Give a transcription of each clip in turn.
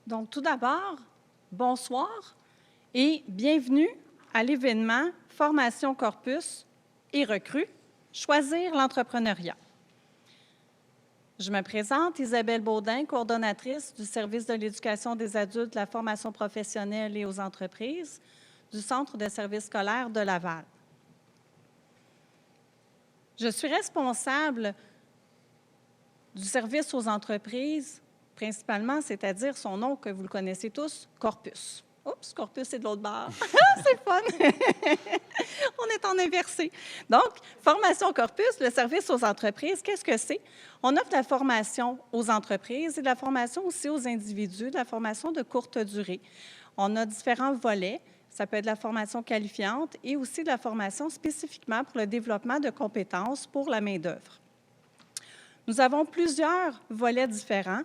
Donc, tout d'abord, bonsoir et bienvenue à l'événement Formation Corpus et Recrues, Choisir l'entrepreneuriat. Je me présente, Isabelle Baudin, coordonnatrice du service de l'éducation des adultes, de la formation professionnelle et aux entreprises du Centre de services scolaires de Laval. Je suis responsable du service aux entreprises, principalement, c'est-à-dire son nom que vous le connaissez tous, Corpus. Oups, Corpus, c'est de l'autre bord. C'est fun! On est en inversé. Donc, Formation Corpus, le service aux entreprises, qu'est-ce que c'est? On offre de la formation aux entreprises et de la formation aussi aux individus, de la formation de courte durée. On a différents volets. Ça peut être de la formation qualifiante et aussi de la formation spécifiquement pour le développement de compétences pour la main-d'œuvre. Nous avons plusieurs volets différents.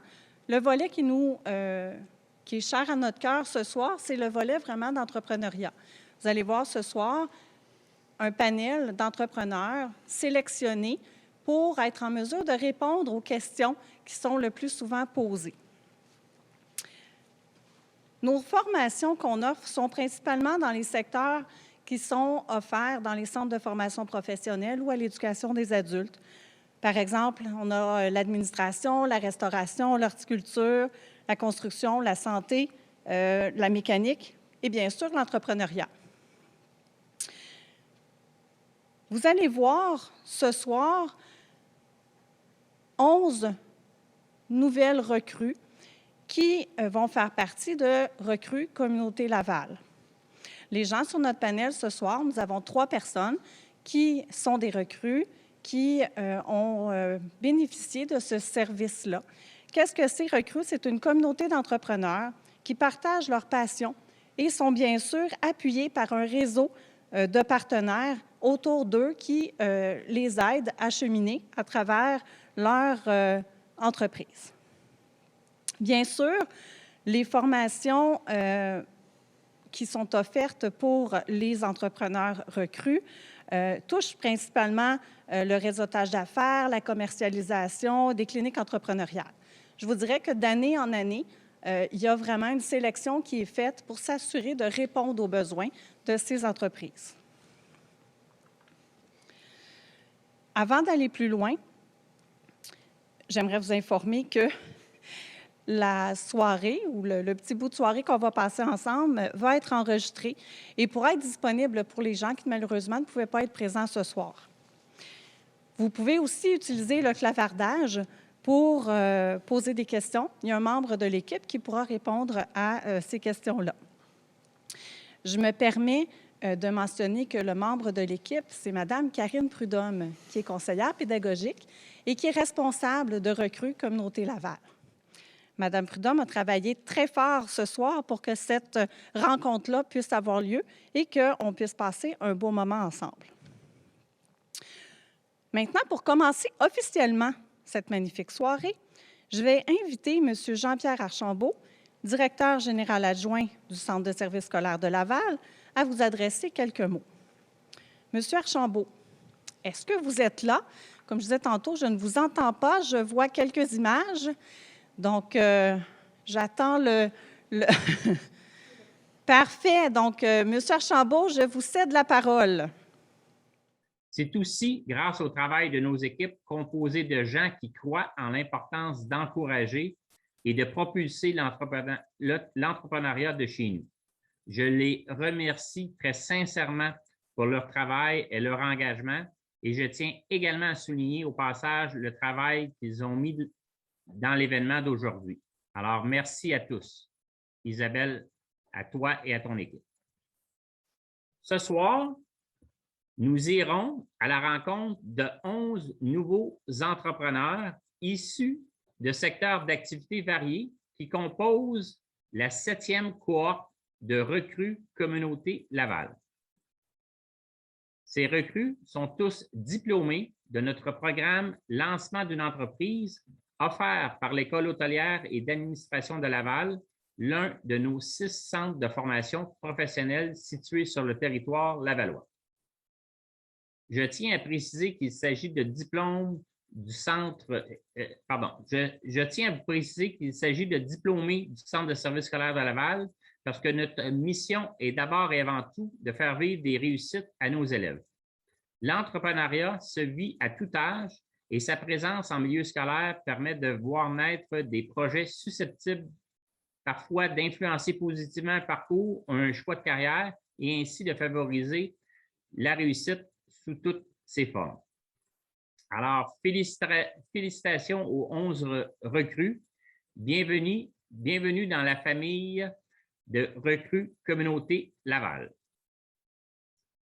Le volet qui est cher à notre cœur ce soir, c'est le volet vraiment d'entrepreneuriat. Vous allez voir ce soir un panel d'entrepreneurs sélectionnés pour être en mesure de répondre aux questions qui sont le plus souvent posées. Nos formations qu'on offre sont principalement dans les secteurs qui sont offerts dans les centres de formation professionnelle ou à l'éducation des adultes. Par exemple, on a l'administration, la restauration, l'horticulture, la construction, la santé, la mécanique et bien sûr l'entrepreneuriat. Vous allez voir ce soir 11 nouvelles recrues qui vont faire partie de Recrues Communauté Laval. Les gens sur notre panel ce soir, nous avons 3 personnes qui sont des recrues, qui ont bénéficié de ce service-là. Qu'est-ce que c'est Recrues? C'est une communauté d'entrepreneurs qui partagent leur passion et sont bien sûr appuyés par un réseau de partenaires autour d'eux qui les aident à cheminer à travers leur entreprise. Bien sûr, les formations qui sont offertes pour les entrepreneurs recrues touchent principalement le réseautage d'affaires, la commercialisation, des cliniques entrepreneuriales. Je vous dirais que d'année en année, il y a vraiment une sélection qui est faite pour s'assurer de répondre aux besoins de ces entreprises. Avant d'aller plus loin, j'aimerais vous informer que la soirée ou le petit bout de soirée qu'on va passer ensemble va être enregistré et pourra être disponible pour les gens qui, malheureusement, ne pouvaient pas être présents ce soir. Vous pouvez aussi utiliser le clavardage pour poser des questions. Il y a un membre de l'équipe qui pourra répondre à ces questions-là. Je me permets de mentionner que le membre de l'équipe, c'est Mme Karine Prudhomme, qui est conseillère pédagogique et qui est responsable de Recrues Communauté Laval. Mme Prudhomme a travaillé très fort ce soir pour que cette rencontre-là puisse avoir lieu et qu'on puisse passer un beau moment ensemble. Maintenant, pour commencer officiellement cette magnifique soirée, je vais inviter M. Jean-Pierre Archambault, directeur général adjoint du Centre de services scolaires de Laval, à vous adresser quelques mots. Monsieur Archambault, est-ce que vous êtes là? Comme je disais tantôt, je ne vous entends pas, je vois quelques images. Donc, j'attends le... Parfait. Donc, M. Archambault, je vous cède la parole. C'est aussi grâce au travail de nos équipes composées de gens qui croient en l'importance d'encourager et de propulser l'entrepreneuriat de chez nous. Je les remercie très sincèrement pour leur travail et leur engagement et je tiens également à souligner au passage le travail qu'ils ont mis dans l'événement d'aujourd'hui. Alors, merci à tous. Isabelle, à toi et à ton équipe. Ce soir, nous irons à la rencontre de 11 nouveaux entrepreneurs issus de secteurs d'activités variés qui composent la 7e cohorte de Recrues Communauté Laval. Ces recrues sont tous diplômés de notre programme Lancement d'une entreprise offert par l'École hôtelière et d'administration de Laval, l'un de nos 6 centres de formation professionnelle situés sur le territoire lavallois. Je tiens à préciser qu'il s'agit de diplômes du centre, je tiens à vous préciser qu'il s'agit de diplômés du Centre de services scolaires de Laval parce que notre mission est d'abord et avant tout de faire vivre des réussites à nos élèves. L'entrepreneuriat se vit à tout âge et sa présence en milieu scolaire permet de voir naître des projets susceptibles parfois d'influencer positivement un parcours, un choix de carrière et ainsi de favoriser la réussite sous toutes ses formes. Alors, félicitations aux 11 recrues. Bienvenue dans la famille de recrues Communauté Laval.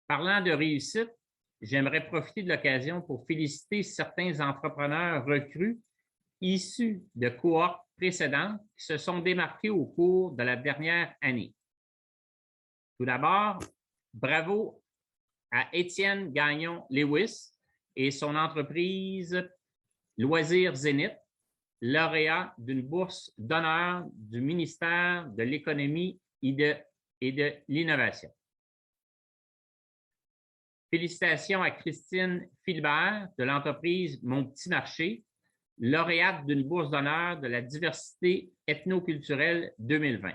Parlant de réussite, j'aimerais profiter de l'occasion pour féliciter certains entrepreneurs recrues issus de cohortes précédentes qui se sont démarqués au cours de la dernière année. Tout d'abord, bravo à Étienne Gagnon-Lewis et son entreprise Loisirs Zénith, lauréat d'une bourse d'honneur du ministère de l'Économie et de l'Innovation. Félicitations à Christine Philbert de l'entreprise Mon Petit Marché, lauréate d'une bourse d'honneur de la diversité ethnoculturelle 2020.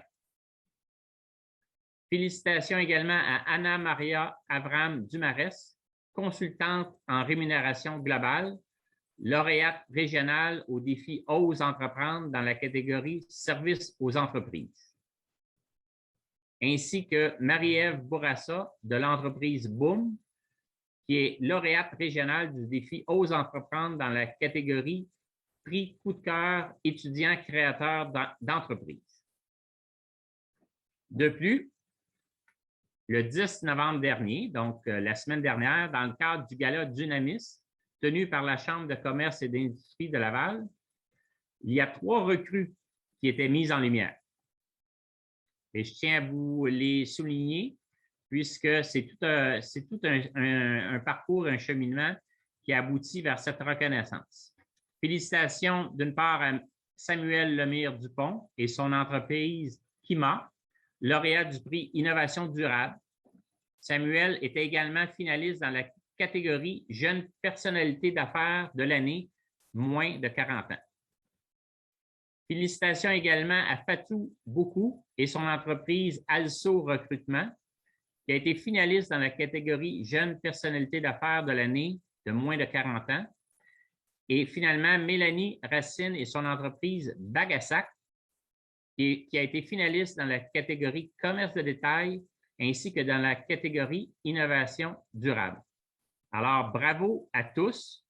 Félicitations également à Anna-Maria Avram-Dumarès, consultante en rémunération globale, lauréate régionale au défi Ose entreprendre dans la catégorie Services aux entreprises. Ainsi que Marie-Ève Bourassa de l'entreprise Boom, qui est lauréate régionale du défi Ose entreprendre dans la catégorie Prix coup de cœur étudiant créateur d'entreprise. De plus, le 10 novembre dernier, donc la semaine dernière, dans le cadre du gala Dunamis, tenu par la Chambre de commerce et d'industrie de Laval, il y a 3 recrues qui étaient mises en lumière. Et je tiens à vous les souligner puisque c'est tout un parcours, un cheminement qui aboutit vers cette reconnaissance. Félicitations d'une part à Samuel Lemire-Dupont et son entreprise Kima, lauréat du prix Innovation durable. Samuel était également finaliste dans la catégorie Jeune personnalité d'affaires de l'année, moins de 40 ans. Félicitations également à Fatou Boukou et son entreprise Also Recrutement, qui a été finaliste dans la catégorie Jeune personnalité d'affaires de l'année de moins de 40 ans. Et finalement, Mélanie Racine et son entreprise Bagassac, qui a été finaliste dans la catégorie Commerce de détail ainsi que dans la catégorie Innovation durable. Alors, bravo à tous.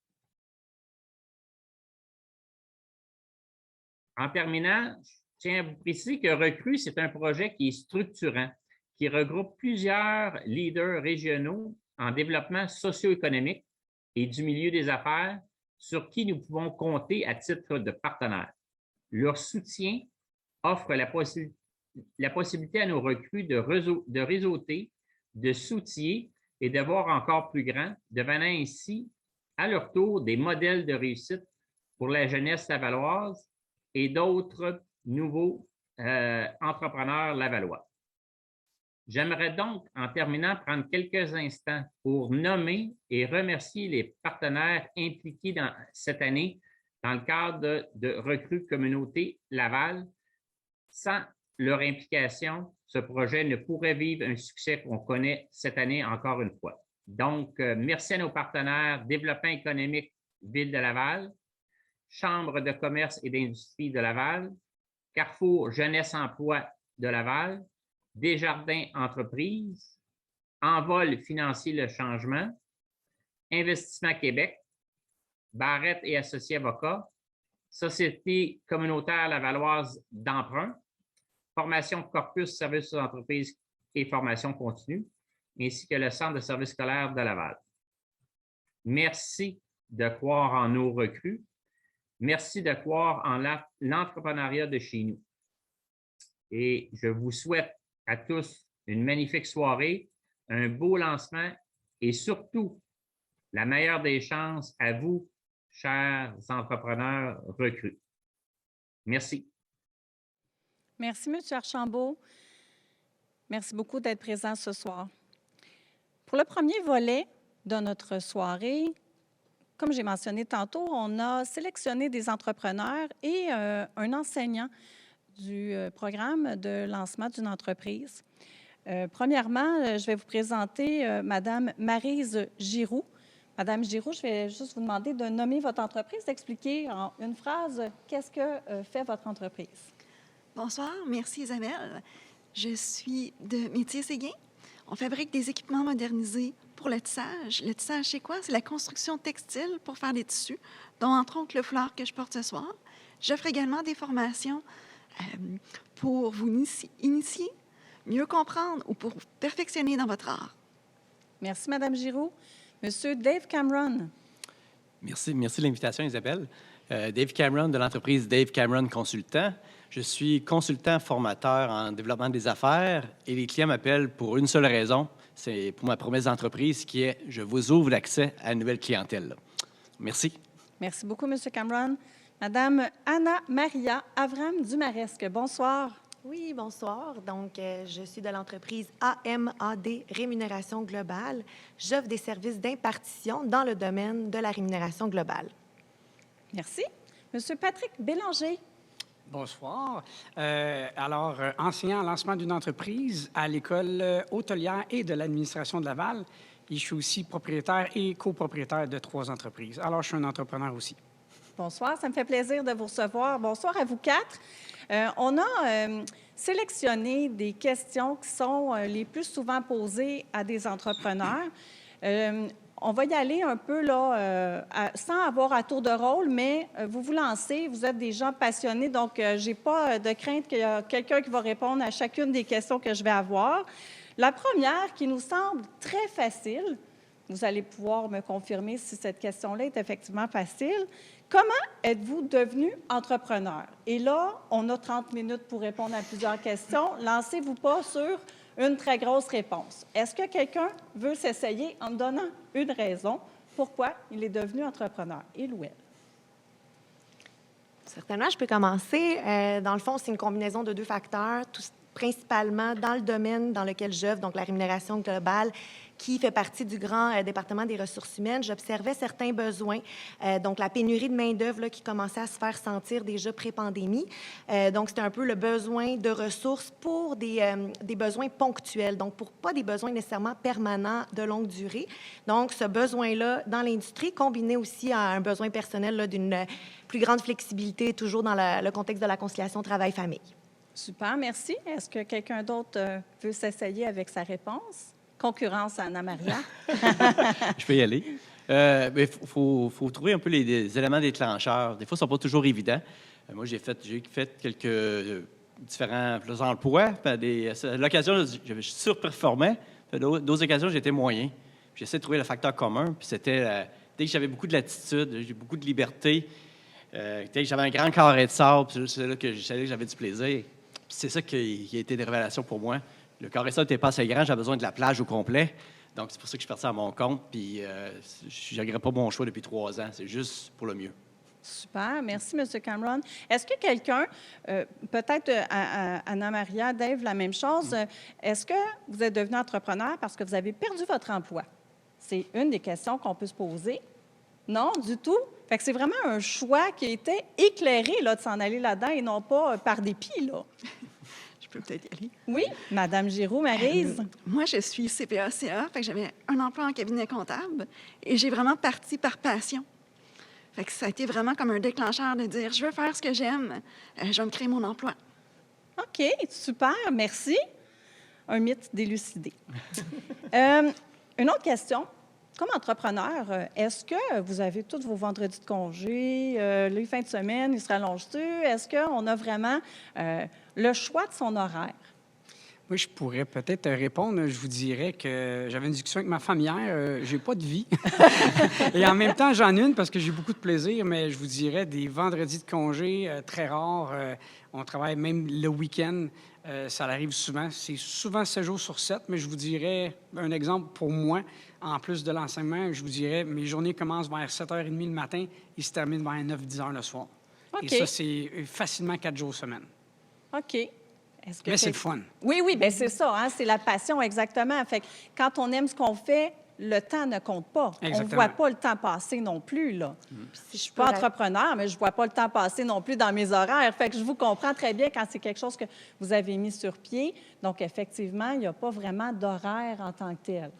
En terminant, je tiens à vous préciser que Recrue, c'est un projet qui est structurant, qui regroupe plusieurs leaders régionaux en développement socio-économique et du milieu des affaires sur qui nous pouvons compter à titre de partenaires. Leur soutien offre la possibilité à nos recrues de réseauter, de s'outiller et de voir encore plus grand, devenant ainsi à leur tour des modèles de réussite pour la jeunesse lavalloise et d'autres nouveaux entrepreneurs lavallois. J'aimerais donc, en terminant, prendre quelques instants pour nommer et remercier les partenaires impliqués dans cette année dans le cadre de Recrue Communauté Laval. Sans leur implication, ce projet ne pourrait vivre un succès qu'on connaît cette année encore une fois. Donc, merci à nos partenaires Développement économique Ville de Laval, Chambre de commerce et d'industrie de Laval, Carrefour Jeunesse Emploi de Laval, Desjardins Entreprises, Envol Financier Le Changement, Investissement Québec, Barrette et Associés Avocats, Société communautaire lavalloise d'emprunt, Formation Corpus Services aux entreprises et formation continue, ainsi que le Centre de services scolaires de Laval. Merci de croire en nos recrues. Merci de croire en l'entrepreneuriat de chez nous. Et je vous souhaite à tous une magnifique soirée, un beau lancement et surtout la meilleure des chances à vous, chers entrepreneurs recrues. Merci. Merci, M. Archambault. Merci beaucoup d'être présent ce soir. Pour le premier volet de notre soirée, comme j'ai mentionné tantôt, on a sélectionné des entrepreneurs et un enseignant du programme de lancement d'une entreprise. Premièrement, je vais vous présenter Madame Maryse Giroux. Madame Giroux, je vais juste vous demander de nommer votre entreprise, d'expliquer en une phrase qu'est-ce que fait votre entreprise. Bonsoir, merci Isabelle. Je suis de Métier Séguin. On fabrique des équipements modernisés pour le tissage. Le tissage, c'est quoi? C'est la construction textile pour faire des tissus, dont entre autres le foulard que je porte ce soir. J'offre également des formations pour vous initier, mieux comprendre ou pour perfectionner dans votre art. Merci, Madame Giroux. Monsieur Dave Cameron. Merci de l'invitation, Isabelle. Dave Cameron de l'entreprise Dave Cameron Consultant. Je suis consultant formateur en développement des affaires et les clients m'appellent pour une seule raison, c'est pour ma promesse d'entreprise qui est « Je vous ouvre l'accès à une nouvelle clientèle ». Merci. Merci beaucoup, Monsieur Cameron. Madame Anna Maria Avram Dumaresque, bonsoir. Oui, bonsoir. Donc, je suis de l'entreprise AMAD Rémunération Globale. J'offre des services d'impartition dans le domaine de la rémunération globale. Merci. Monsieur Patrick Bélanger. Bonsoir. Enseignant en lancement d'une entreprise à l'École hôtelière et de l'administration de Laval. Et je suis aussi propriétaire et copropriétaire de 3 entreprises. Alors, je suis un entrepreneur aussi. Bonsoir, ça me fait plaisir de vous recevoir. Bonsoir à vous 4. On a sélectionné des questions qui sont les plus souvent posées à des entrepreneurs. On va y aller un peu là, sans avoir à tour de rôle, mais vous vous lancez, vous êtes des gens passionnés, donc je n'ai pas de crainte qu'il y a quelqu'un qui va répondre à chacune des questions que je vais avoir. La première, qui nous semble très facile, vous allez pouvoir me confirmer si cette question-là est effectivement facile. Comment êtes-vous devenu entrepreneur? Et là, on a 30 minutes pour répondre à plusieurs questions. Lancez-vous pas sur une très grosse réponse. Est-ce que quelqu'un veut s'essayer en me donnant une raison pourquoi il est devenu entrepreneur? Il ou elle? Certainement, je peux commencer. Dans le fond, c'est une combinaison de 2 facteurs, principalement dans le domaine dans lequel j'œuvre, donc la rémunération globale, qui fait partie du grand département des ressources humaines. J'observais certains besoins, donc la pénurie de main-d'œuvre qui commençait à se faire sentir déjà pré-pandémie. Donc, c'était un peu le besoin de ressources pour des besoins ponctuels, donc pour pas des besoins nécessairement permanents de longue durée. Donc, ce besoin-là dans l'industrie, combiné aussi à un besoin personnel d'une plus grande flexibilité, toujours dans le contexte de la conciliation travail-famille. Super, merci. Est-ce que quelqu'un d'autre veut s'essayer avec sa réponse? Concurrence à Anna-Maria. Je peux y aller. Il faut trouver un peu les éléments déclencheurs. Des fois, ils ne sont pas toujours évidents. Moi, j'ai fait quelques différents emplois. À l'occasion, je surperformais. D'autres occasions, j'étais moyen. J'essaie de trouver le facteur commun. Puis c'était, dès que j'avais beaucoup de latitude, j'ai beaucoup de liberté, dès que j'avais un grand carré de sable, c'est là que je savais que j'avais du plaisir. Puis c'est ça qui a été des révélations pour moi. Le carré de sable n'était pas assez grand, j'avais besoin de la plage au complet. Donc, c'est pour ça que je suis parti à mon compte. Puis, je ne regrette pas mon choix depuis 3 ans. C'est juste pour le mieux. Super. Merci, M. Cameron. Est-ce que quelqu'un, peut-être Anna-Maria, Dave, la même chose, est-ce que vous êtes devenu entrepreneur parce que vous avez perdu votre emploi? C'est une des questions qu'on peut se poser. Non, du tout. Fait que c'est vraiment un choix qui a été éclairé là, de s'en aller là-dedans et non pas par dépit, là. Je peux peut-être y aller. Oui, Madame Giroux, Maryse. Moi, je suis CPA-CA, fait que j'avais un emploi en cabinet comptable et j'ai vraiment parti par passion. Fait que ça a été vraiment comme un déclencheur de dire, je veux faire ce que j'aime, je vais me créer mon emploi. OK, super, merci. Un mythe délucidé. Une autre question. Comme entrepreneur, est-ce que vous avez tous vos vendredis de congé, les fins de semaine, ils se rallongent-tu? Est-ce qu'on a vraiment le choix de son horaire? Oui, je pourrais peut-être répondre. Je vous dirais que j'avais une discussion avec ma femme hier. J'ai pas de vie. Et en même temps, j'en ai une parce que j'ai beaucoup de plaisir, mais je vous dirais des vendredis de congé très rares. On travaille même le week-end. Ça arrive souvent. C'est souvent 7 jours sur 7, mais je vous dirais un exemple pour moi. En plus de l'enseignement, je vous dirais, mes journées commencent vers 7h30 le matin et se terminent vers 9-10h le soir. OK. Et ça, c'est facilement 4 jours semaine. OK. Mais c'est le fun. Oui, bien c'est ça, hein, c'est la passion, exactement. Fait que quand on aime ce qu'on fait, le temps ne compte pas. On ne Exactement. voit pas le temps passer non plus, là. Si Je ne suis pas entrepreneur, mais je ne vois pas le temps passer non plus dans mes horaires. Fait que je vous comprends très bien quand c'est quelque chose que vous avez mis sur pied. Donc, effectivement, il n'y a pas vraiment d'horaire en tant que tel.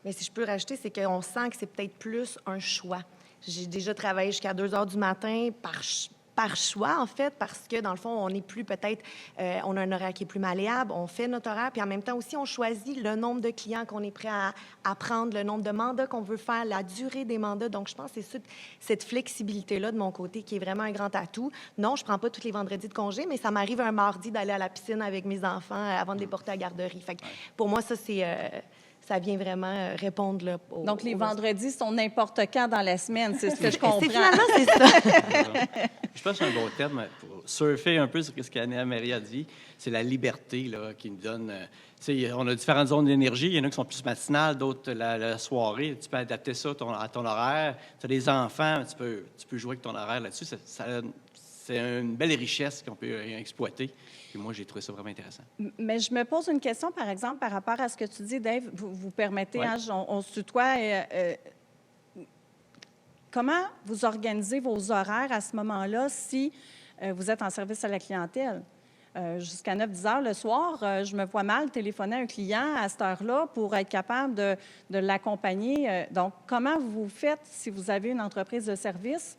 Mais si je peux rajouter, c'est qu'on sent que c'est peut-être plus un choix. J'ai déjà travaillé jusqu'à 2 heures du matin par choix, en fait, parce que, dans le fond, on est plus peut-être... on a un horaire qui est plus malléable, on fait notre horaire, puis en même temps aussi, on choisit le nombre de clients qu'on est prêt à prendre, le nombre de mandats qu'on veut faire, la durée des mandats. Donc, je pense que c'est cette flexibilité-là de mon côté qui est vraiment un grand atout. Non, je ne prends pas tous les vendredis de congé, mais ça m'arrive un mardi d'aller à la piscine avec mes enfants avant de les porter à la garderie. Fait que pour moi, ça, c'est... ça vient vraiment répondre là, Donc, les vendredis sont n'importe quand dans la semaine, c'est ce que je comprends. Finalement, c'est ça. Je pense que c'est un bon terme pour surfer un peu sur ce qu'Anna-Marie a dit. C'est la liberté là, qui nous donne. Tu sais, on a différentes zones d'énergie. Il y en a qui sont plus matinales, d'autres la soirée. Tu peux adapter ça à ton horaire. Tu as des enfants, tu peux jouer avec ton horaire là-dessus. C'est une belle richesse qu'on peut exploiter. Et moi, j'ai trouvé ça vraiment intéressant. Mais je me pose une question, par exemple, par rapport à ce que tu dis, Dave. Vous permettez, Oui. hein, on se tutoie. Comment vous organisez vos horaires à ce moment-là si vous êtes en service à la clientèle? Jusqu'à 9-10 heures le soir, je me vois mal téléphoner à un client à cette heure-là pour être capable de l'accompagner. Donc, comment vous faites si vous avez une entreprise de service?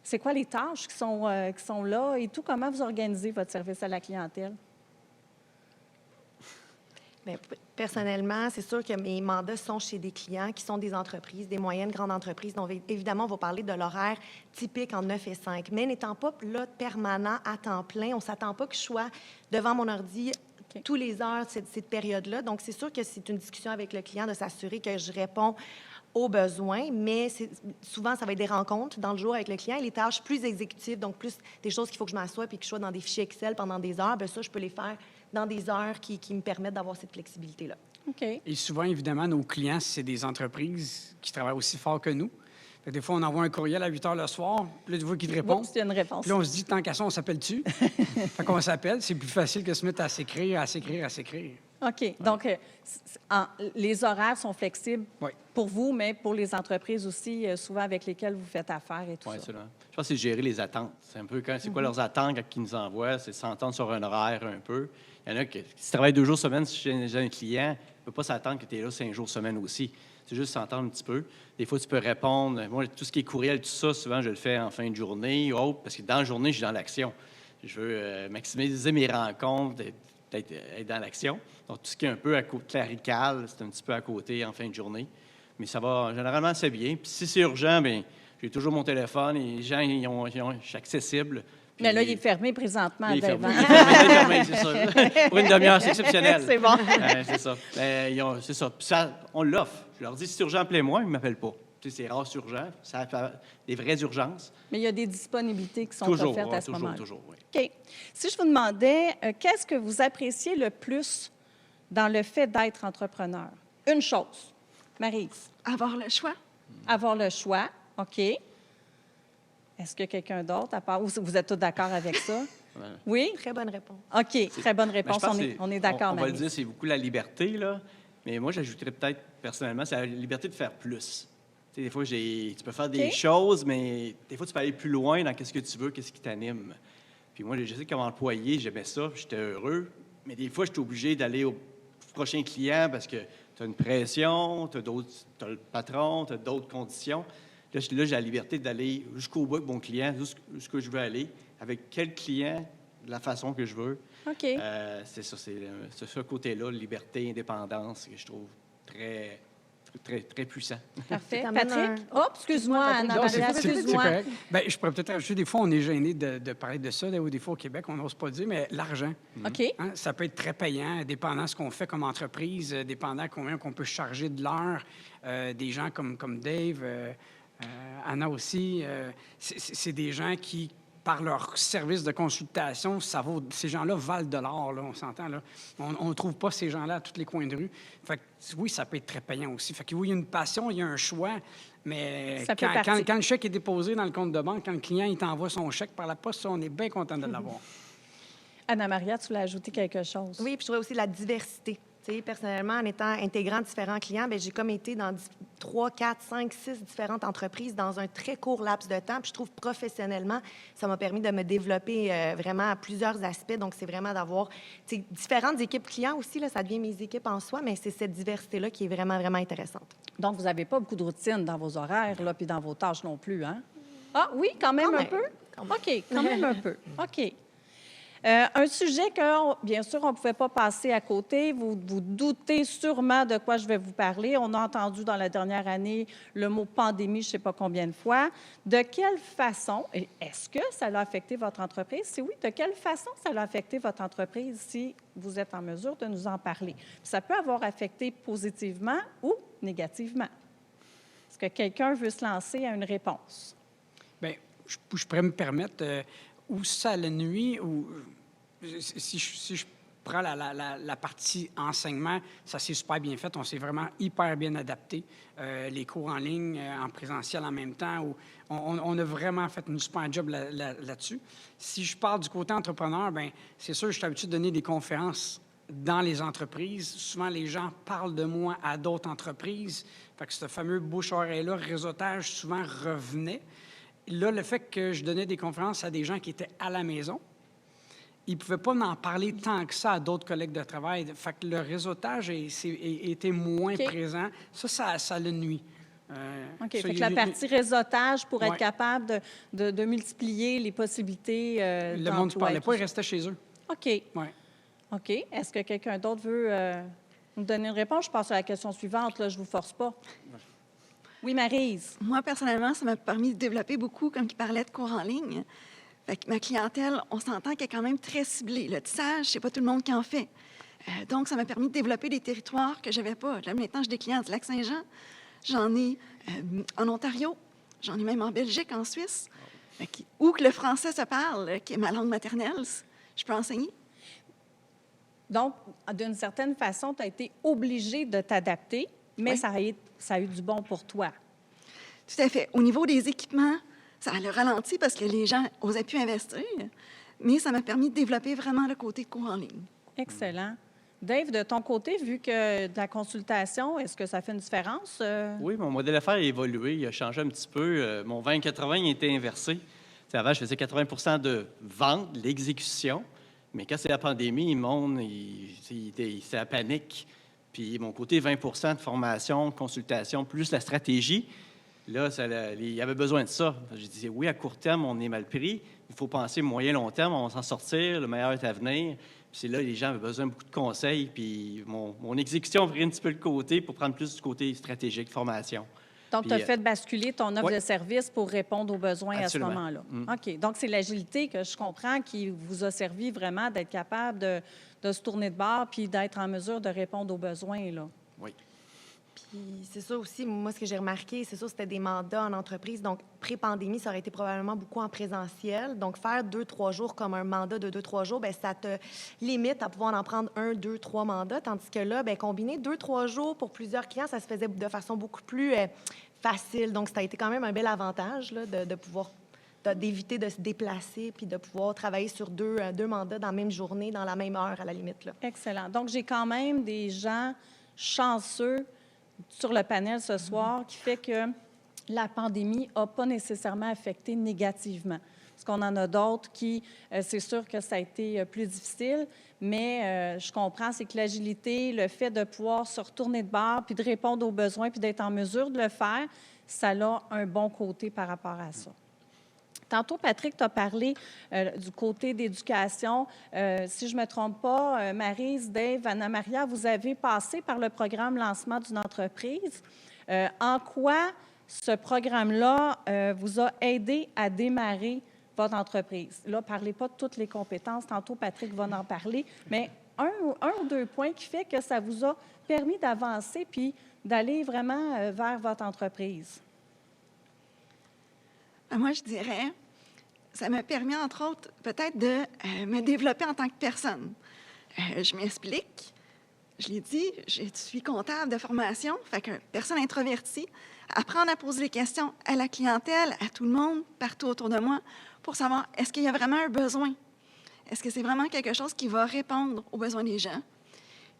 C'est quoi les tâches qui sont là et tout? Comment vous organisez votre service à la clientèle? Bien, personnellement, c'est sûr que mes mandats sont chez des clients qui sont des entreprises, des moyennes, grandes entreprises. Donc, évidemment, on va parler de l'horaire typique en 9 et 5. Mais n'étant pas là permanent à temps plein, on ne s'attend pas que je sois devant mon ordi tous les heures de cette période-là. Donc, c'est sûr que c'est une discussion avec le client de s'assurer que je réponds aux besoins, mais souvent, ça va être des rencontres dans le jour avec le client et les tâches plus exécutives, donc plus des choses qu'il faut que je m'assoie puis que je sois dans des fichiers Excel pendant des heures, bien ça, je peux les faire dans des heures qui me permettent d'avoir cette flexibilité-là. OK. Et souvent, évidemment, nos clients, c'est des entreprises qui travaillent aussi fort que nous. Fait que des fois, on envoie un courriel à 8 heures le soir, puis là, tu vois qui te répond. Oups, il y a une réponse. Puis là, on se dit, tant qu'à ça, on s'appelle-tu? Fait qu'on s'appelle, c'est plus facile que se mettre à s'écrire. OK. Donc, les horaires sont flexibles Oui. pour vous, mais pour les entreprises aussi, souvent avec lesquelles vous faites affaire et tout Oui, ça. c'est là. Je pense que c'est gérer les attentes. C'est un peu c'est quoi leurs attentes quand ils nous envoient, c'est s'entendre sur un horaire un peu. Il y en a qui travaillent 2 jours semaine chez un client, ne peut pas s'attendre que tu es là 5 jours semaine aussi. C'est juste s'entendre un petit peu. Des fois, tu peux répondre. Moi, tout ce qui est courriel, tout ça, souvent, je le fais en fin de journée ou autre, parce que dans la journée, je suis dans l'action. Je veux maximiser mes rencontres, être dans l'action. Donc, tout ce qui est un peu à côté clérical, c'est un petit peu à côté en fin de journée. Mais ça va généralement assez bien. Puis si c'est urgent, bien, j'ai toujours mon téléphone et les gens, je suis accessible. Puis, Mais là, il est fermé présentement, il est Dave. fermé. Il est fermé, c'est ça. Pour une demi-heure, c'est exceptionnel. C'est bon. C'est ça. C'est ça. Puis ça, on l'offre. Je leur dis, si c'est urgent, appelez-moi. Ils ne m'appellent pas. Tu sais, c'est rare, c'est urgent. Ça fait des vraies urgences. Mais il y a des disponibilités qui sont Toujours, offertes à ce moment-là. toujours, oui. OK. Si je vous demandais, qu'est-ce que vous appréciez le plus dans le fait d'être entrepreneur? Une chose. Maryse. Avoir le choix. Avoir le choix. OK. Est-ce que quelqu'un d'autre, à part, ou vous êtes tous d'accord avec ça? Oui? Très bonne réponse. OK. Très bonne Ben, réponse. je pense On est d'accord, On va le Maryse. dire, c'est beaucoup la liberté, là. Mais moi, j'ajouterais peut-être, personnellement, c'est la liberté de faire plus. Tu sais, des fois, tu peux faire des OK. choses, mais des fois, tu peux aller plus loin dans qu'est-ce que tu veux, qu'est-ce qui t'anime. Puis moi, je sais comme employé, j'aimais ça, j'étais heureux. Mais des fois, j'étais obligé d'aller au prochain client parce que tu as une pression, tu as le patron, tu as d'autres conditions. Là, j'ai la liberté d'aller jusqu'au bout avec mon client, jusqu'où je veux aller, avec quel client, de la façon que je veux. OK. C'est ça, c'est ce côté-là, liberté, indépendance, que je trouve très, très, très puissant. Parfait. Ça t'amène Patrick? Oh, excuse-moi, Anna Non, Maria, c'est excuse-moi. correct. Bien, je pourrais peut-être ajouter, des fois, on est gêné de parler de ça. Ou des fois, au Québec, on n'ose pas le dire, mais l'argent. OK. Hein, ça peut être très payant, dépendant de ce qu'on fait comme entreprise, dépendant combien qu'on peut charger de l'heure. Des gens comme Dave, Anna aussi, c'est des gens qui, par leur service de consultation, ces gens-là valent de l'or, là, on s'entend. Là. On ne trouve pas ces gens-là à tous les coins de rue. Fait que, oui, ça peut être très payant aussi. Fait que, oui, il y a une passion, il y a un choix, mais Ça fait partie. quand le chèque est déposé dans le compte de banque, quand le client il t'envoie son chèque par la poste, ça, on est bien content de l'avoir. Anna Maria, tu voulais ajouter quelque chose? Oui, puis je trouvais aussi la diversité. Tu sais, personnellement, en étant intégrant différents clients, bien, j'ai comme été dans 3, 4, 5, 6 différentes entreprises dans un très court laps de temps. Puis je trouve professionnellement, ça m'a permis de me développer vraiment à plusieurs aspects. Donc, c'est vraiment d'avoir différentes équipes clients aussi. Là, ça devient mes équipes en soi, mais c'est cette diversité-là qui est vraiment, vraiment intéressante. Donc, vous n'avez pas beaucoup de routine dans vos horaires, là, puis dans vos tâches non plus, hein? Ah oui, quand même un peu? OK, quand même un peu. OK. Un sujet que, bien sûr, on ne pouvait pas passer à côté. Vous vous doutez sûrement de quoi je vais vous parler. On a entendu dans la dernière année le mot pandémie, je ne sais pas combien de fois. De quelle façon, et est-ce que ça a affecté votre entreprise? Si oui, de quelle façon ça a affecté votre entreprise si vous êtes en mesure de nous en parler? Ça peut avoir affecté positivement ou négativement. Est-ce que quelqu'un veut se lancer à une réponse? Bien, je pourrais me permettre, où ça la nuit, ou si je prends la partie enseignement, ça s'est super bien fait. On s'est vraiment hyper bien adapté. Les cours en ligne, en présentiel en même temps, où on a vraiment fait une super job là-dessus. Si je parle du côté entrepreneur, bien, c'est sûr, je suis habitué de donner des conférences dans les entreprises. Souvent, les gens parlent de moi à d'autres entreprises. Fait que ce fameux bouche-oreille-là, réseautage, souvent revenait. Là, le fait que je donnais des conférences à des gens qui étaient à la maison, ils ne pouvaient pas m'en parler tant que ça à d'autres collègues de travail. Fait que le réseautage était moins présent. Ça le nuit. OK. Fait que la partie réseautage, pour être capable de multiplier les possibilités le monde ne parlait pas, il restait chez eux. OK. Ouais. OK. Est-ce que quelqu'un d'autre veut nous donner une réponse? Je passe à la question suivante. Là, je ne vous force pas. Oui, Maryse. Moi, personnellement, ça m'a permis de développer beaucoup, comme qui parlait de cours en ligne. Fait que ma clientèle, on s'entend qu'elle est quand même très ciblée. Le tissage, c'est pas tout le monde qui en fait. Donc, ça m'a permis de développer des territoires que j'avais pas. Là, maintenant, j'ai des clients du Lac-Saint-Jean. J'en ai en Ontario. J'en ai même en Belgique, en Suisse. Où que le français se parle, qui est ma langue maternelle, je peux enseigner. Donc, d'une certaine façon, tu as été obligé de t'adapter, mais Oui. ça a eu du bon pour toi. Tout à fait. Au niveau des équipements, ça a le ralenti parce que les gens n'osaient plus investir, mais ça m'a permis de développer vraiment le côté de cours en ligne. Excellent. Dave, de ton côté, vu que de la consultation, est-ce que ça fait une différence? Oui, mon modèle d'affaires a évolué, il a changé un petit peu. Mon 20-80 il était inversé. T'sais, avant, je faisais 80 de vente, de l'exécution, mais quand c'est la pandémie, le monde, c'est la panique. Puis mon côté 20 de formation, consultation, plus la stratégie, là, il y avait besoin de ça. Je disais, oui, à court terme, on est mal pris. Il faut penser moyen-long terme, on va s'en sortir, le meilleur est à venir. Puis c'est là, les gens avaient besoin de beaucoup de conseils. Puis mon exécution a pris un petit peu de côté pour prendre plus du côté stratégique, formation. Donc, tu as fait basculer ton offre oui. de service pour répondre aux besoins Absolument. à ce moment-là. OK. Donc, c'est l'agilité que je comprends qui vous a servi vraiment d'être capable de se tourner de bord puis d'être en mesure de répondre aux besoins, là. Oui. Puis c'est ça aussi, moi, ce que j'ai remarqué, c'est ça, c'était des mandats en entreprise. Donc, pré-pandémie, ça aurait été probablement beaucoup en présentiel. Donc, faire 2-3 jours comme un mandat de 2-3 jours, bien, ça te limite à pouvoir en prendre 1, 2, 3 mandats. Tandis que là, bien, combiner 2-3 jours pour plusieurs clients, ça se faisait de façon beaucoup plus facile. Donc, ça a été quand même un bel avantage là, de pouvoir d'éviter de se déplacer puis de pouvoir travailler sur deux mandats dans la même journée, dans la même heure, à la limite. Là. Excellent. Donc, j'ai quand même des gens chanceux sur le panel ce soir qui fait que la pandémie n'a pas nécessairement affecté négativement. Parce qu'on en a d'autres qui, c'est sûr que ça a été plus difficile, mais je comprends, c'est que l'agilité, le fait de pouvoir se retourner de bord, puis de répondre aux besoins, puis d'être en mesure de le faire, ça a un bon côté par rapport à ça. Tantôt, Patrick t'a parlé du côté d'éducation. Si je ne me trompe pas, Maryse, Dave, Anna-Maria, vous avez passé par le programme Lancement d'une entreprise. En quoi ce programme-là vous a aidé à démarrer votre entreprise? Là, parlez pas de toutes les compétences. Tantôt, Patrick va en parler. Mais un ou deux points qui fait que ça vous a permis d'avancer puis d'aller vraiment vers votre entreprise. Moi, je dirais, ça m'a permis, entre autres, peut-être de me développer en tant que personne. Je m'explique. Je l'ai dit, je suis comptable de formation, fait que personne introvertie. Apprendre à poser des questions à la clientèle, à tout le monde, partout autour de moi, pour savoir, est-ce qu'il y a vraiment un besoin? Est-ce que c'est vraiment quelque chose qui va répondre aux besoins des gens?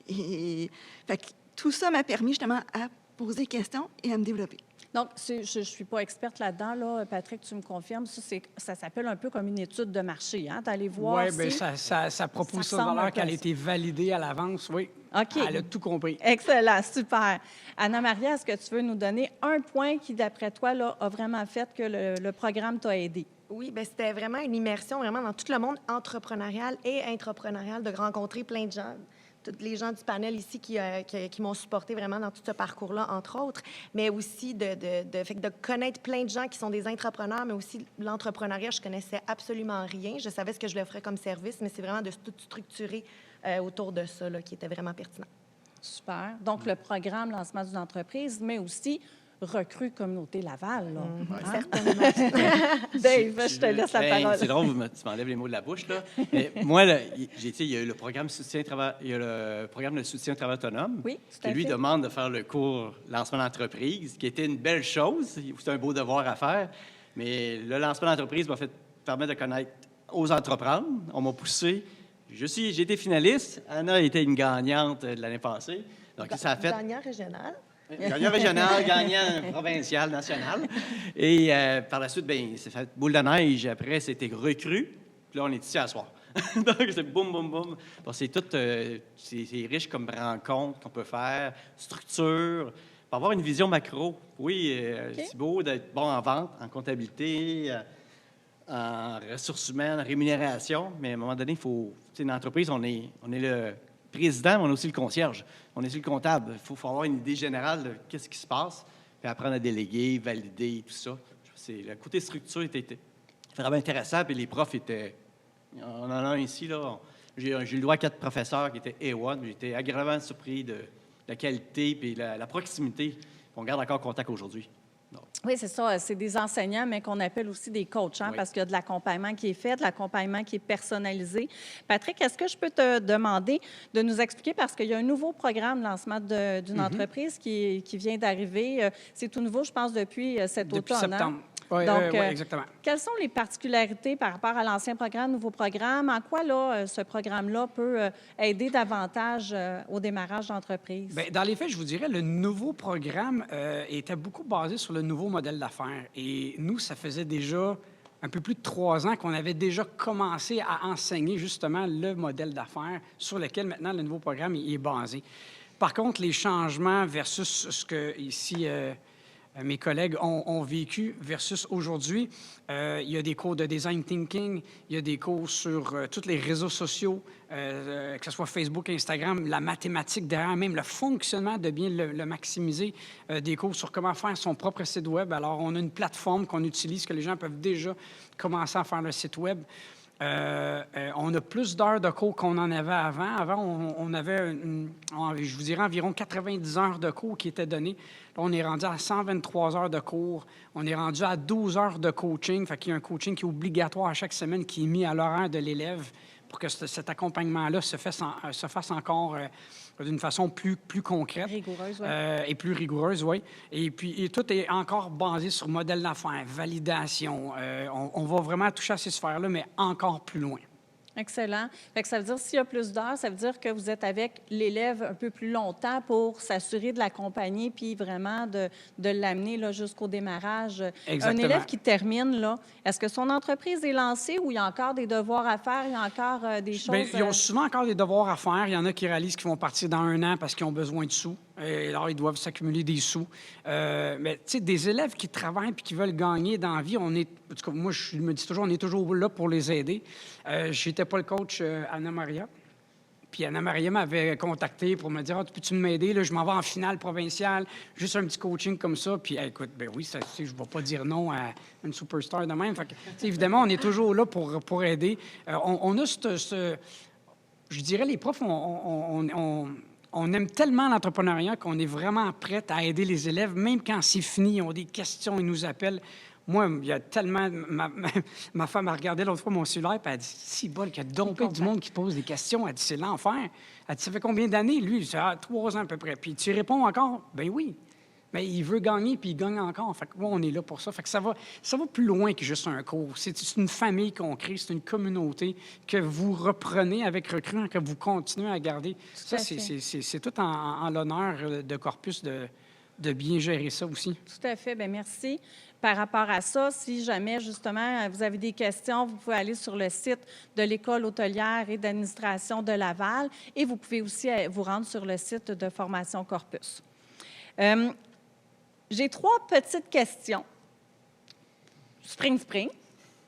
Et fait que tout ça m'a permis justement à poser des questions et à me développer. Donc, je ne suis pas experte là-dedans, là. Patrick, tu me confirmes, ça s'appelle un peu comme une étude de marché, hein? D'aller voir Oui, bien, si... ça propose ça ça de ressemble un valeur peu à qu'elle a ça. été validée à l'avance, oui. OK. Elle a tout compris. Excellent, super. Anna-Maria, est-ce que tu veux nous donner un point qui, d'après toi, là, a vraiment fait que le programme t'a aidé? Oui, bien, c'était vraiment une immersion vraiment dans tout le monde entrepreneurial et intrapreneurial, de rencontrer plein de gens, tous les gens du panel ici qui m'ont supporté vraiment dans tout ce parcours-là, entre autres, mais aussi fait que de connaître plein de gens qui sont des intrapreneurs, mais aussi l'entrepreneuriat, je connaissais absolument rien. Je savais ce que je leur ferais comme service, mais c'est vraiment de tout structurer autour de ça là, qui était vraiment pertinent. Super. Donc, le programme Lancement d'une entreprise, mais aussi Recrue Communauté Laval. Là. Hein? Certainement. Dave, je te laisse la Ben, parole. c'est drôle, tu m'enlèves les mots de la bouche, là. Mais moi, là, il y a eu le programme il y a le programme de soutien au travail autonome, Oui, tout qui à lui fait. demande de faire le cours lancement d'entreprise, qui était une belle chose. C'est un beau devoir à faire. Mais le lancement d'entreprise m'a fait permettre de connaître aux entreprendre. On m'a poussé. J'ai été finaliste. Anna était une gagnante de l'année passée. Donc, ça a fait... Gagnant régional. Gagnant régional, gagnant provincial, national. Et par la suite, bien, c'est fait boule de neige. Après, c'était recru. Puis là, on est ici à soir. Donc, c'est boum, boum, boum. Bon, c'est tout, c'est riche comme rencontre qu'on peut faire, structure, pour avoir une vision macro. Oui, OK. c'est beau d'être bon en vente, en comptabilité, en ressources humaines, en rémunération, mais à un moment donné, il faut... Tu sais, une entreprise, on est le président, mais on est aussi le concierge. On est aussi le comptable. Il faut avoir une idée générale de qu'est-ce qui se passe, puis apprendre à déléguer, valider, tout ça. Le côté structure était vraiment intéressant, puis les profs étaient... On en a un ici, là. J'ai eu le droit à 4 professeurs qui étaient A1. J'étais agréablement surpris de la qualité et la proximité. On garde encore contact aujourd'hui. Donc, Oui, c'est ça. C'est des enseignants, mais qu'on appelle aussi des coachs, hein, Oui. parce qu'il y a de l'accompagnement qui est fait, de l'accompagnement qui est personnalisé. Patrick, est-ce que je peux te demander de nous expliquer, parce qu'il y a un nouveau programme de lancement d'une entreprise qui vient d'arriver. C'est tout nouveau, je pense, depuis cet Depuis automne. septembre. Hein? Oui, Donc, exactement. Quelles sont les particularités par rapport à l'ancien programme, nouveau programme? En quoi, là, ce programme-là peut aider davantage au démarrage d'entreprise? Bien, dans les faits, je vous dirais, le nouveau programme était beaucoup basé sur le nouveau modèle d'affaires. Et nous, ça faisait déjà un peu plus de 3 ans qu'on avait déjà commencé à enseigner justement le modèle d'affaires sur lequel maintenant le nouveau programme est basé. Par contre, les changements versus ce que ici mes collègues ont vécu versus aujourd'hui, il y a des cours de design thinking, il y a des cours sur tous les réseaux sociaux, que ce soit Facebook, Instagram, la mathématique derrière, même le fonctionnement de bien le maximiser, des cours sur comment faire son propre site web. Alors, on a une plateforme qu'on utilise, que les gens peuvent déjà commencer à faire le site web. On a plus d'heures de cours qu'on en avait avant. Avant, on avait, je vous dirais, environ 90 heures de cours qui étaient données. Là, on est rendu à 123 heures de cours. On est rendu à 12 heures de coaching. Fait qu'il y a un coaching qui est obligatoire à chaque semaine, qui est mis à l'horaire de l'élève pour que cet accompagnement-là se fasse encore d'une façon plus concrète. Rigoureuse, oui. Et plus rigoureuse, oui. Et puis, tout est encore basé sur modèle d'affaires, validation. On va vraiment toucher à ces sphères-là, mais encore plus loin. Excellent. Fait que ça veut dire, s'il y a plus d'heures, ça veut dire que vous êtes avec l'élève un peu plus longtemps pour s'assurer de l'accompagner puis vraiment de l'amener là, jusqu'au démarrage. Exactement. Un élève qui termine, là, est-ce que son entreprise est lancée ou il y a encore des devoirs à faire, il y a encore des choses... Bien, ils ont souvent encore des devoirs à faire. Il y en a qui réalisent qu'ils vont partir dans 1 an parce qu'ils ont besoin de sous. Et alors, ils doivent s'accumuler des sous. Mais, tu sais, des élèves qui travaillent puis qui veulent gagner dans la vie, en tout cas, moi, je me dis toujours, on est toujours là pour les aider. J'étais pas le coach Anna-Maria. Puis Anna-Maria m'avait contacté pour me dire « Ah, peux-tu m'aider? Là, je m'en vais en finale provinciale, juste un petit coaching comme ça. » Puis, écoute, ben oui, ça, je ne vais pas dire non à une superstar de même. Fait que, évidemment, on est toujours là pour aider. On a je dirais, les profs, on aime tellement l'entrepreneuriat qu'on est vraiment prêt à aider les élèves, même quand c'est fini, ils ont des questions, ils nous appellent. Moi, il y a tellement... Ma femme a regardé l'autre fois mon cellulaire, puis elle a dit « Si bol, qu'il y a donc du monde qui te pose des questions. » Elle dit « C'est l'enfer. » Elle dit « Ça fait combien d'années, lui? » Je dis « 3 ans à peu près. » Puis tu réponds encore « Ben oui. » Mais il veut gagner, puis il gagne encore. Fait que, ouais, on est là pour ça. Fait que ça va plus loin que juste un cours. C'est une famille qu'on crée, c'est une communauté que vous reprenez avec Recrues, que vous continuez à garder. Tout à fait. C'est tout en l'honneur de Corpus de bien gérer ça aussi. Tout à fait. Bien, merci. Par rapport à ça, si jamais, justement, vous avez des questions, vous pouvez aller sur le site de l'École hôtelière et d'administration de Laval et vous pouvez aussi vous rendre sur le site de Formation Corpus. J'ai 3 petites questions. Spring.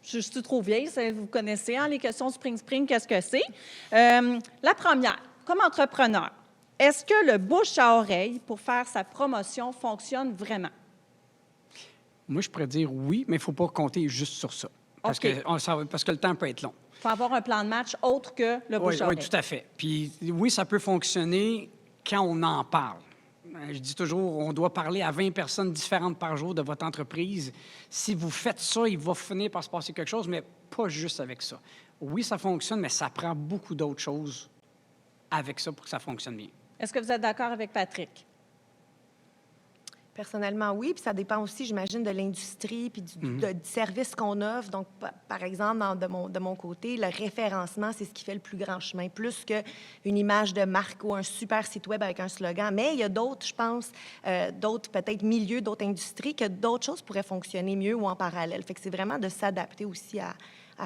Je suis trop vieille, vous connaissez, hein, les questions Spring, qu'est-ce que c'est? La première, comme entrepreneur, est-ce que le bouche à oreille pour faire sa promotion fonctionne vraiment? Moi, je pourrais dire oui, mais il ne faut pas compter juste sur ça. Parce que le temps peut être long. Il faut avoir un plan de match autre que le bouche à oreille. Oui, tout à fait. Puis oui, ça peut fonctionner quand on en parle. Je dis toujours, on doit parler à 20 personnes différentes par jour de votre entreprise. Si vous faites ça, il va finir par se passer quelque chose, mais pas juste avec ça. Oui, ça fonctionne, mais ça prend beaucoup d'autres choses avec ça pour que ça fonctionne bien. Est-ce que vous êtes d'accord avec Patrick? Personnellement, oui. Puis ça dépend aussi, j'imagine, de l'industrie puis du service qu'on offre. Donc, par exemple, de mon côté, le référencement, c'est ce qui fait le plus grand chemin, plus qu'une image de marque ou un super site web avec un slogan. Mais il y a d'autres, je pense, d'autres peut-être milieux, d'autres industries, que d'autres choses pourraient fonctionner mieux ou en parallèle. Fait que c'est vraiment de s'adapter aussi à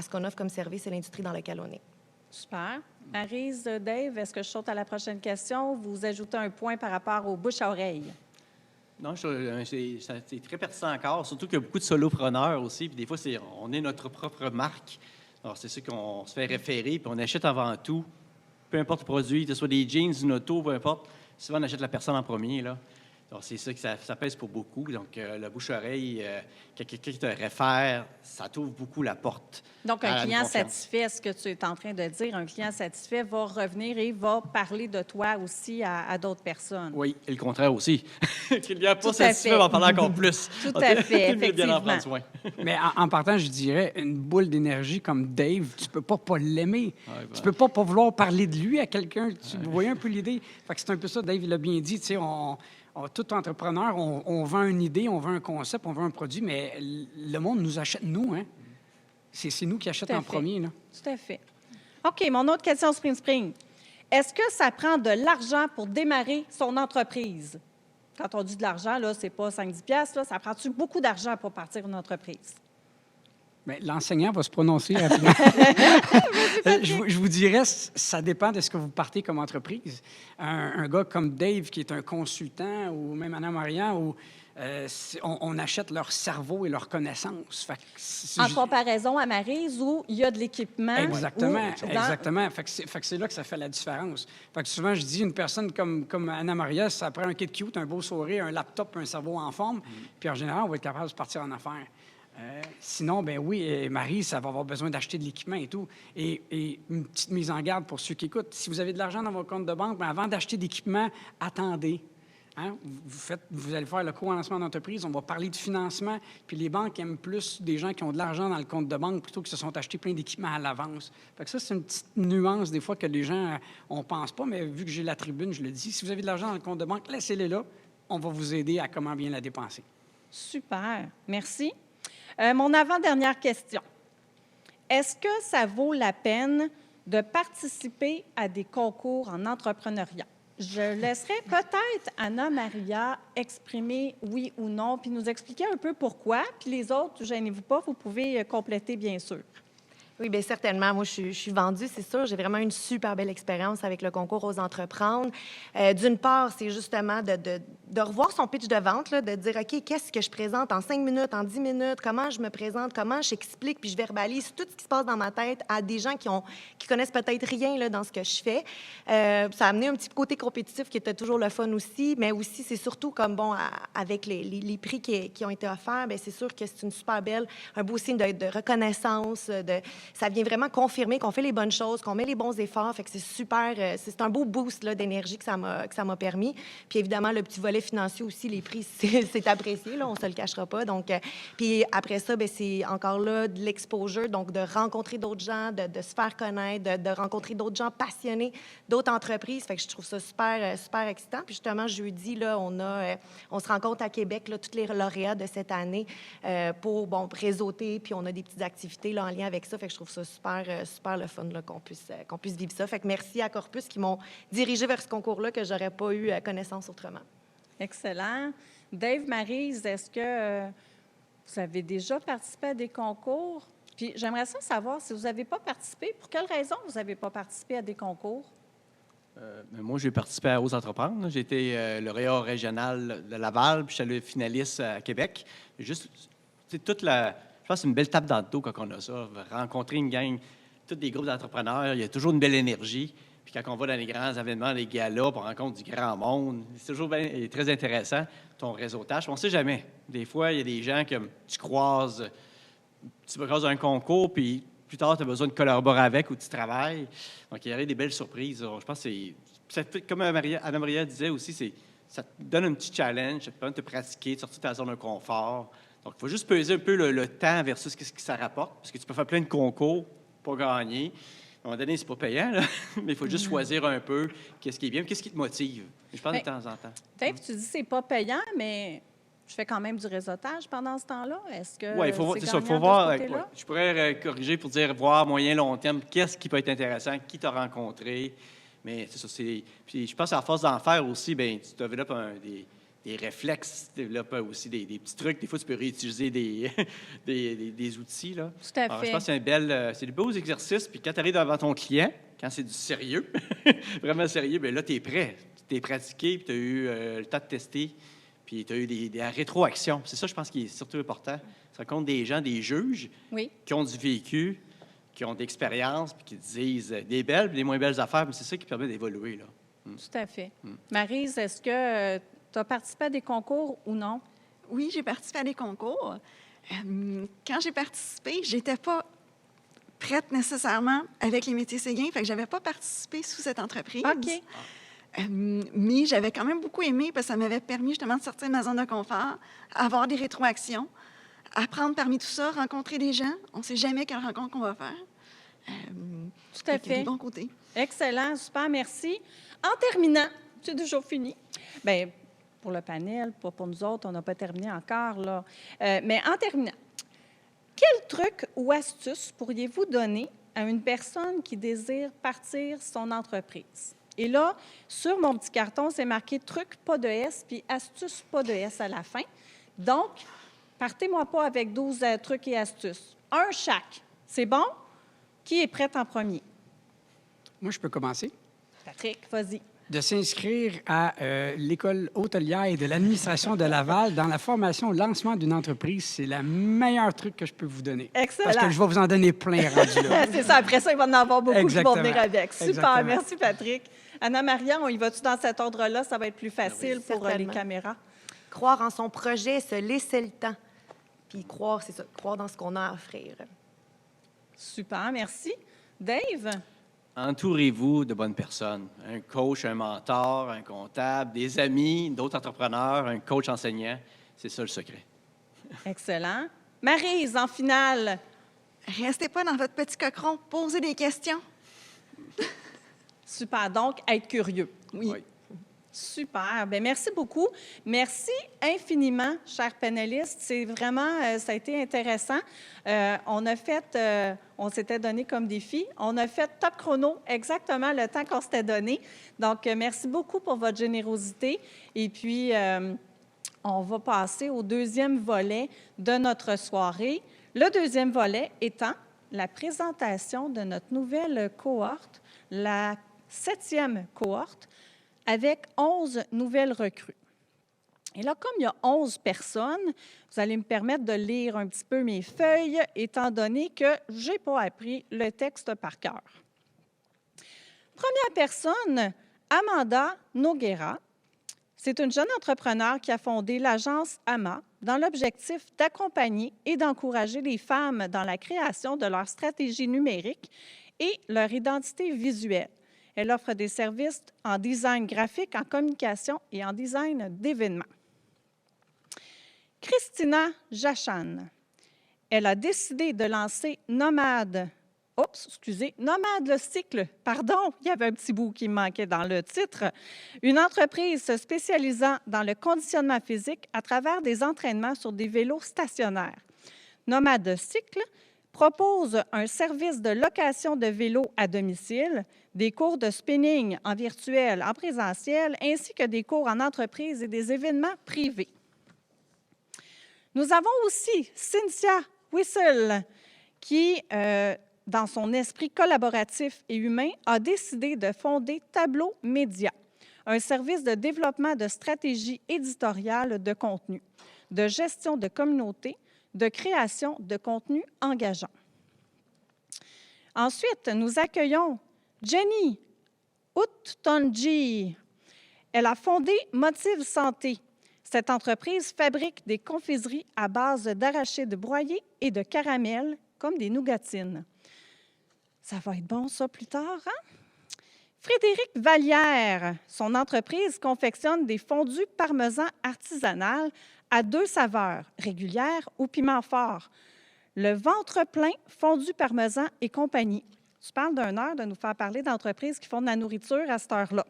ce qu'on offre comme service et l'industrie dans laquelle on est. Super. Maryse, Dave, est-ce que je saute à la prochaine question? Vous ajoutez un point par rapport au bouche à oreille. Non, c'est très pertinent encore, surtout qu'il y a beaucoup de solopreneurs aussi. Puis des fois, on est notre propre marque. Alors, c'est ça qu'on se fait référer, puis on achète avant tout, peu importe le produit, que ce soit des jeans, une auto, peu importe. Souvent, on achète la personne en premier, là. Alors, c'est ça que ça pèse pour beaucoup. Donc, la bouche-oreille, quelqu'un qui te réfère, ça t'ouvre beaucoup la porte. Donc, un client satisfait, ce que tu es en train de dire, un client satisfait va revenir et va parler de toi aussi à d'autres personnes. Oui, et le contraire aussi. Le client pas satisfait va en parler encore plus. Tout à fait, effectivement. Bien en prendre soin. Mais en partant, je dirais, une boule d'énergie comme Dave, tu peux pas l'aimer. Ouais, tu peux pas vouloir parler de lui à quelqu'un. Tu voyais un peu l'idée. Fait que c'est un peu ça, Dave, il l'a bien dit, tu sais, tout entrepreneur, on vend une idée, on vend un concept, on vend un produit, mais le monde nous achète, nous, hein? C'est nous qui achetons en premier, là. Tout à fait. OK, mon autre question, Spring. Est-ce que ça prend de l'argent pour démarrer son entreprise? Quand on dit de l'argent, là, c'est pas 5-10 piastres, là, ça prend-tu beaucoup d'argent pour partir une entreprise? Bien, l'enseignant va se prononcer rapidement. Je vous dirais, ça dépend de ce que vous partez comme entreprise. Un gars comme Dave, qui est un consultant, ou même Anna-Maria, on achète leur cerveau et leur connaissance. En comparaison à Maryse, où il y a de l'équipement. Exactement. Fait que c'est là que ça fait la différence. Fait que souvent, je dis, une personne comme Anna-Maria, ça prend un kit cute, un beau sourire, un laptop, un cerveau en forme, puis en général, on va être capable de partir en affaires. Sinon, ben oui, Marie, ça va avoir besoin d'acheter de l'équipement et tout. Et une petite mise en garde pour ceux qui écoutent. Si vous avez de l'argent dans votre compte de banque, bien, avant d'acheter d'équipement, attendez. Hein? Vous allez faire le co-lancement d'entreprise, on va parler de financement, puis les banques aiment plus des gens qui ont de l'argent dans le compte de banque plutôt que se sont achetés plein d'équipements à l'avance. Fait que ça, c'est une petite nuance des fois que les gens, on pense pas, mais vu que j'ai la tribune, je le dis. Si vous avez de l'argent dans le compte de banque, laissez-les là. On va vous aider à comment bien la dépenser. Super. Merci. Mon avant-dernière question. Est-ce que ça vaut la peine de participer à des concours en entrepreneuriat? Je laisserai peut-être Anna-Maria exprimer oui ou non, puis nous expliquer un peu pourquoi. Puis les autres, gênez-vous pas, vous pouvez compléter, bien sûr. Oui, bien certainement. Moi, je suis vendue, c'est sûr. J'ai vraiment une super belle expérience avec le concours Ose entreprendre. D'une part, c'est justement de revoir son pitch de vente, là, de dire, OK, qu'est-ce que je présente en 5 minutes, en 10 minutes, comment je me présente, comment j'explique, puis je verbalise tout ce qui se passe dans ma tête à des gens qui connaissent peut-être rien là, dans ce que je fais. Ça a amené un petit côté compétitif qui était toujours le fun aussi, mais aussi, c'est surtout comme, bon, avec les prix qui ont été offerts, bien, c'est sûr que c'est une super belle, un beau signe de reconnaissance, ça vient vraiment confirmer qu'on fait les bonnes choses, qu'on met les bons efforts. Fait que c'est super, c'est un beau boost là, d'énergie que ça m'a permis. Puis évidemment, le petit volet financier aussi, les prix, c'est apprécié, là, on se le cachera pas. Donc, puis après ça, bien, c'est encore là de l'exposure, donc de rencontrer d'autres gens, de se faire connaître, de rencontrer d'autres gens passionnés, d'autres entreprises. Fait que je trouve ça super, super excitant. Puis justement, jeudi, là, on se rencontre à Québec, là, toutes les lauréats de cette année pour, réseauter, puis on a des petites activités là, en lien avec ça. Fait que je trouve ça super, super le fun là, qu'on puisse vivre ça. Fait que merci à Corpus qui m'ont dirigé vers ce concours-là que j'aurais pas eu connaissance autrement. Excellent. Dave, Maryse, est-ce que vous avez déjà participé à des concours? Puis j'aimerais savoir, si vous n'avez pas participé, pour quelle raison vous n'avez pas participé à des concours? Moi, j'ai participé à Ose entreprendre. J'ai été lauréat régional de Laval, puis je suis allé finaliste à Québec. Juste, je pense que c'est une belle tape dans le dos quand on a ça. Rencontrer une gang, tous des groupes d'entrepreneurs, il y a toujours une belle énergie. Puis quand on va dans les grands événements, les galas, on rencontre du grand monde, c'est toujours très intéressant, ton réseautage. On ne sait jamais. Des fois, il y a des gens que tu croises un concours, puis plus tard, tu as besoin de collaborer avec ou tu travailles. Donc, il y aurait des belles surprises. Je pense que comme Anna-Maria disait aussi, ça te donne un petit challenge, ça te permet de te pratiquer, de sortir de ta zone de confort. Donc, il faut juste peser un peu le temps versus ce que ça rapporte, parce que tu peux faire plein de concours pour gagner. À un moment donné, c'est pas payant, là, mais il faut juste choisir un peu qu'est-ce qui est bien, qu'est-ce qui te motive. Je pense de temps en temps. Dave, tu dis que c'est pas payant, mais je fais quand même du réseautage pendant ce temps-là. Est-ce que oui, il faut voir. Je pourrais corriger pour dire voir moyen, long terme, qu'est-ce qui peut être intéressant, qui t'a rencontré. Mais c'est ça. Puis je pense qu'à force d'en faire aussi, bien, tu développes des réflexes, tu développes aussi des petits trucs. Des fois, tu peux réutiliser des outils. Là. Tout à Alors, fait. je pense que c'est des beaux exercices. Puis quand tu arrives devant ton client, quand c'est du sérieux, vraiment sérieux, bien là, tu es prêt. Tu es pratiqué, puis tu as eu le temps de tester. Puis tu as eu des rétroactions. C'est ça, je pense, qui est surtout important. Tu rencontres des gens, des juges, qui ont du vécu, qui ont d'expérience, puis qui te disent des belles et des moins belles affaires, mais c'est ça qui permet d'évoluer. Là. Tout à fait. Maryse, est-ce que tu as participé à des concours ou non? Oui, j'ai participé à des concours. Quand j'ai participé, j'étais pas prête nécessairement avec les métiers Séguin, fait que j'avais pas participé sous cette entreprise. OK. Mais j'avais quand même beaucoup aimé parce que ça m'avait permis justement de sortir de ma zone de confort, avoir des rétroactions, apprendre parmi tout ça, rencontrer des gens. On ne sait jamais quelle rencontre qu'on va faire. Tout à fait. Du bon côté. Excellent, super, merci. En terminant, c'est toujours fini. Bien, pour le panel, pas pour nous autres, on n'a pas terminé encore, là. Mais en terminant, quel truc ou astuce pourriez-vous donner à une personne qui désire partir son entreprise? Et là, sur mon petit carton, c'est marqué « truc, pas de S » puis « astuce, pas de S » à la fin. Donc, partez-moi pas avec 12 trucs et astuces. Un chaque. C'est bon? Qui est prêt en premier? Moi, je peux commencer. Patrick, vas-y. De s'inscrire à l'École hôtelière de l'administration de Laval dans la formation lancement d'une entreprise. C'est le meilleur truc que je peux vous donner. Excellent. Parce que je vais vous en donner plein rendu là. C'est ça. Après ça, il va en avoir beaucoup Exactement. qui vont venir avec. Super. Exactement. Merci, Patrick. Anna-Maria, on y va-tu dans cet ordre-là? Ça va être plus facile pour les certainement. caméras. Croire en son projet, se laisser le temps. Puis croire, c'est ça, croire dans ce qu'on a à offrir. Super, merci. Dave? Entourez-vous de bonnes personnes. Un coach, un mentor, un comptable, des amis, d'autres entrepreneurs, un coach enseignant. C'est ça le secret. Excellent. Maryse, en finale. Restez pas dans votre petit cochon, posez des questions. Super. Donc, être curieux. Oui. Super. Bien, merci beaucoup. Merci infiniment, chers panélistes. C'est vraiment, ça a été intéressant. On s'était donné comme défi. On a fait top chrono, exactement le temps qu'on s'était donné. Donc, merci beaucoup pour votre générosité. Et puis, on va passer au deuxième volet de notre soirée. Le deuxième volet étant la présentation de notre nouvelle cohorte, la 7e cohorte, avec 11 nouvelles recrues. Et là, comme il y a 11 personnes, vous allez me permettre de lire un petit peu mes feuilles, étant donné que je n'ai pas appris le texte par cœur. Première personne, Amanda Noguera. C'est une jeune entrepreneure qui a fondé l'agence AMA dans l'objectif d'accompagner et d'encourager les femmes dans la création de leur stratégie numérique et leur identité visuelle. Elle offre des services en design graphique, en communication et en design d'événements. Christina Jachan, elle a décidé de lancer Nomade le cycle. Pardon, il y avait un petit bout qui me manquait dans le titre. Une entreprise se spécialisant dans le conditionnement physique à travers des entraînements sur des vélos stationnaires. Nomade cycle propose un service de location de vélos à domicile, des cours de spinning en virtuel, en présentiel, ainsi que des cours en entreprise et des événements privés. Nous avons aussi Cynthia Wissel, qui, dans son esprit collaboratif et humain, a décidé de fonder Tableau Média, un service de développement de stratégies éditoriales de contenu, de gestion de communauté, de création de contenu engageant. Ensuite, nous accueillons Jenny Uttonji. Elle a fondé Motive Santé. Cette entreprise fabrique des confiseries à base d'arachides broyés et de caramel, comme des nougatines. Ça va être bon, ça, plus tard, hein? Frédéric Vallière, son entreprise confectionne des fondus parmesan artisanales à 2 saveurs, régulière ou piment fort. Le ventre plein, fondu parmesan et compagnie. Tu parles d'une heure de nous faire parler d'entreprises qui font de la nourriture à cette heure-là.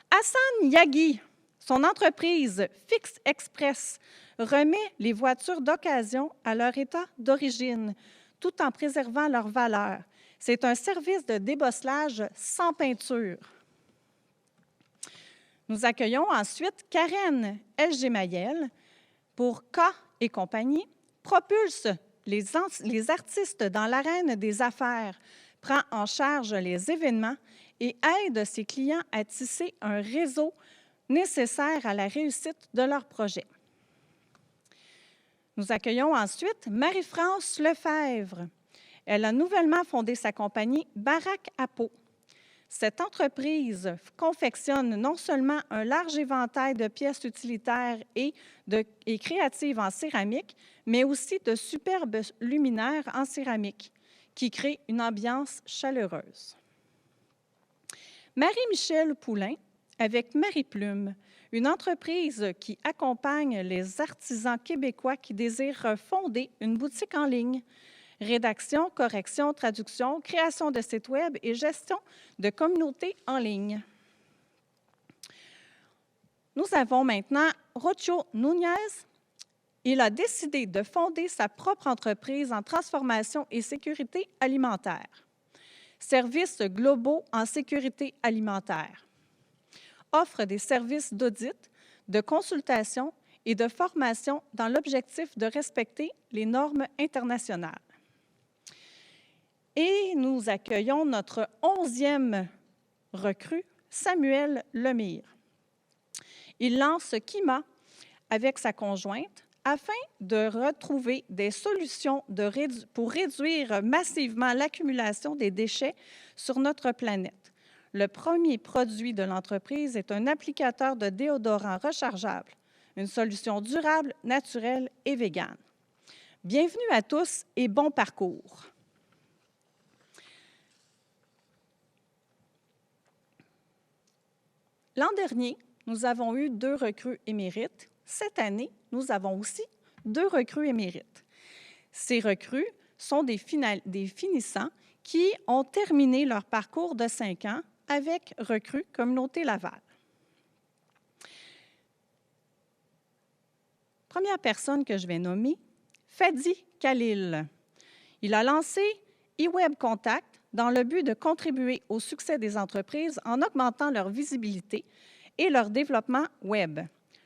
Hassan Yaghi, son entreprise Fix Express remet les voitures d'occasion à leur état d'origine, tout en préservant leur valeur. C'est un service de débosselage sans peinture. Nous accueillons ensuite Karen Elgemayel pour K et compagnie, propulse les artistes dans l'arène des affaires, prend en charge les événements et aide ses clients à tisser un réseau nécessaire à la réussite de leurs projets. Nous accueillons ensuite Marie-France Lefebvre. Elle a nouvellement fondé sa compagnie Baraque à peau. Cette entreprise confectionne non seulement un large éventail de pièces utilitaires et créatives en céramique, mais aussi de superbes luminaires en céramique qui créent une ambiance chaleureuse. Marie-Michel Poulain, avec Marie Plume, une entreprise qui accompagne les artisans québécois qui désirent fonder une boutique en ligne. Rédaction, correction, traduction, création de sites web et gestion de communautés en ligne. Nous avons maintenant Rocio Núñez. Il a décidé de fonder sa propre entreprise en transformation et sécurité alimentaire. Services globaux en sécurité alimentaire. Offre des services d'audit, de consultation et de formation dans l'objectif de respecter les normes internationales. Et nous accueillons notre 11e recrue, Samuel Lemire. Il lance Kima avec sa conjointe afin de retrouver des solutions pour réduire massivement l'accumulation des déchets sur notre planète. Le premier produit de l'entreprise est un applicateur de déodorant rechargeable, une solution durable, naturelle et végane. Bienvenue à tous et bon parcours. L'an dernier, nous avons eu 2 recrues émérites. Cette année, nous avons aussi 2 recrues émérites. Ces recrues sont des finissants qui ont terminé leur parcours de 5 ans avec Recrues Communauté Laval. Première personne que je vais nommer, Fadi Khalil. Il a lancé eWeb Contact dans le but de contribuer au succès des entreprises en augmentant leur visibilité et leur développement web,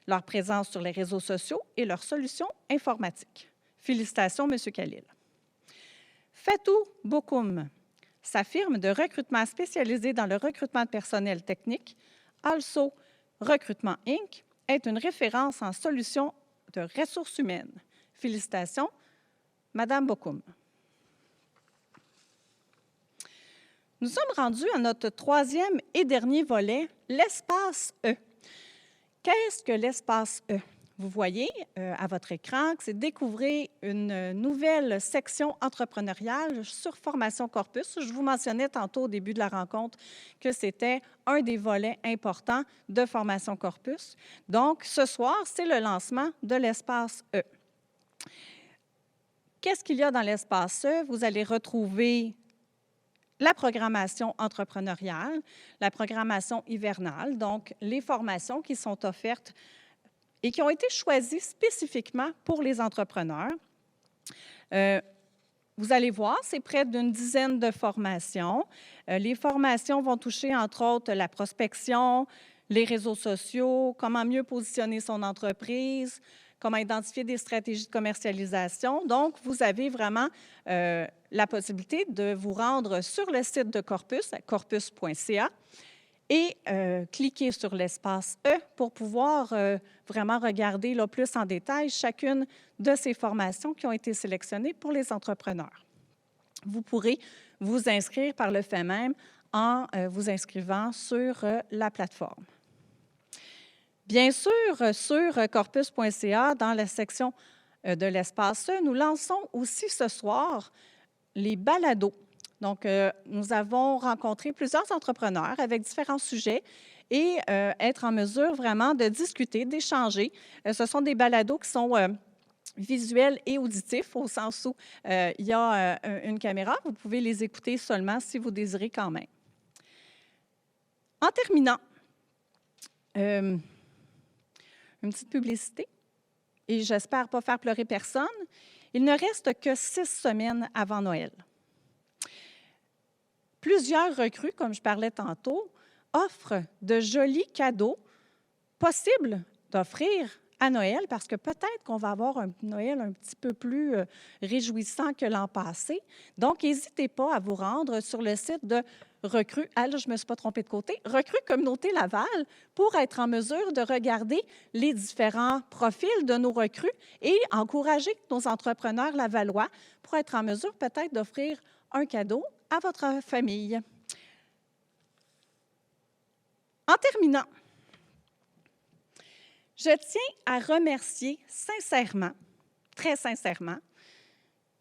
leur présence sur les réseaux sociaux et leurs solutions informatiques. Félicitations, M. Khalil. Fatou Bokoum, sa firme de recrutement spécialisée dans le recrutement de personnel technique, Also Recrutement Inc., est une référence en solutions de ressources humaines. Félicitations, Mme Bokoum. Nous sommes rendus à notre 3e et dernier volet, l'espace E. Qu'est-ce que l'espace E? Vous voyez à votre écran que c'est découvrir une nouvelle section entrepreneuriale sur Formation Corpus. Je vous mentionnais tantôt au début de la rencontre que c'était un des volets importants de Formation Corpus. Donc, ce soir, c'est le lancement de l'espace E. Qu'est-ce qu'il y a dans l'espace E? Vous allez retrouver la programmation entrepreneuriale, la programmation hivernale, donc les formations qui sont offertes et qui ont été choisies spécifiquement pour les entrepreneurs. Vous allez voir, c'est près d'une dizaine de formations. Les formations vont toucher, entre autres, la prospection, les réseaux sociaux, comment mieux positionner son entreprise, comment identifier des stratégies de commercialisation. Donc, vous avez vraiment la possibilité de vous rendre sur le site de Corpus, corpus.ca, et cliquer sur l'espace E pour pouvoir vraiment regarder là, plus en détail chacune de ces formations qui ont été sélectionnées pour les entrepreneurs. Vous pourrez vous inscrire par le fait même en vous inscrivant sur la plateforme. Bien sûr, sur corpus.ca, dans la section de l'espace E, nous lançons aussi ce soir les balados. Donc, nous avons rencontré plusieurs entrepreneurs avec différents sujets et être en mesure vraiment de discuter, d'échanger. Ce sont des balados qui sont visuels et auditifs, au sens où il y a une caméra. Vous pouvez les écouter seulement si vous désirez quand même. En terminant, une petite publicité, et j'espère pas faire pleurer personne. Il ne reste que 6 semaines avant Noël. Plusieurs recrues, comme je parlais tantôt, offrent de jolis cadeaux possibles d'offrir à Noël, parce que peut-être qu'on va avoir un Noël un petit peu plus réjouissant que l'an passé. Donc, n'hésitez pas à vous rendre sur le site de Recrues. Ah là, je ne me suis pas trompée de côté. Recrues Communauté Laval pour être en mesure de regarder les différents profils de nos recrues et encourager nos entrepreneurs lavallois pour être en mesure peut-être d'offrir un cadeau à votre famille. En terminant, je tiens à remercier sincèrement, très sincèrement,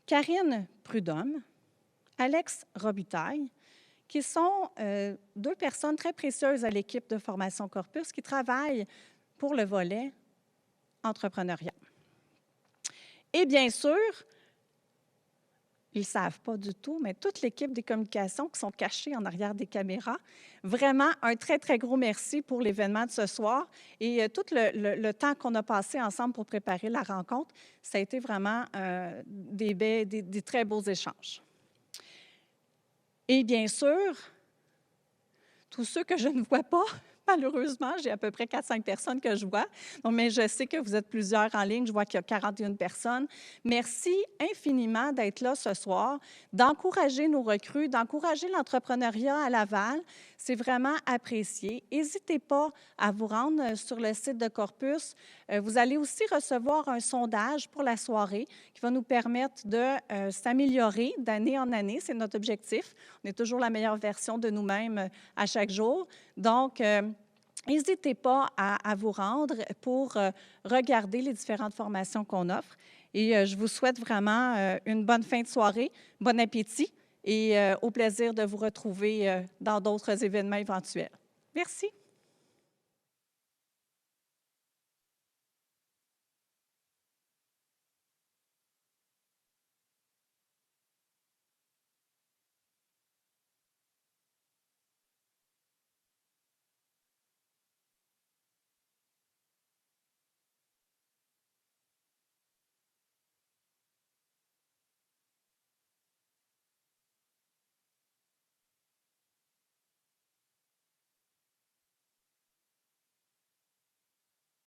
Karine Prudhomme, Alex Robitaille, qui sont 2 personnes très précieuses à l'équipe de Formation Corpus qui travaillent pour le volet entrepreneuriat. Et bien sûr, ils ne savent pas du tout, mais toute l'équipe des communications qui sont cachées en arrière des caméras, vraiment un très, très gros merci pour l'événement de ce soir et tout le temps qu'on a passé ensemble pour préparer la rencontre. Ça a été vraiment des très beaux échanges. Et bien sûr, tous ceux que je ne vois pas, malheureusement, j'ai à peu près 4-5 personnes que je vois, donc, mais je sais que vous êtes plusieurs en ligne, je vois qu'il y a 41 personnes. Merci infiniment d'être là ce soir, d'encourager nos recrues, d'encourager l'entrepreneuriat à Laval. C'est vraiment apprécié. N'hésitez pas à vous rendre sur le site de Corpus. Vous allez aussi recevoir un sondage pour la soirée qui va nous permettre de s'améliorer d'année en année. C'est notre objectif. On est toujours la meilleure version de nous-mêmes à chaque jour. Donc, n'hésitez pas à vous rendre pour regarder les différentes formations qu'on offre. Et je vous souhaite vraiment une bonne fin de soirée, bon appétit et au plaisir de vous retrouver dans d'autres événements éventuels. Merci.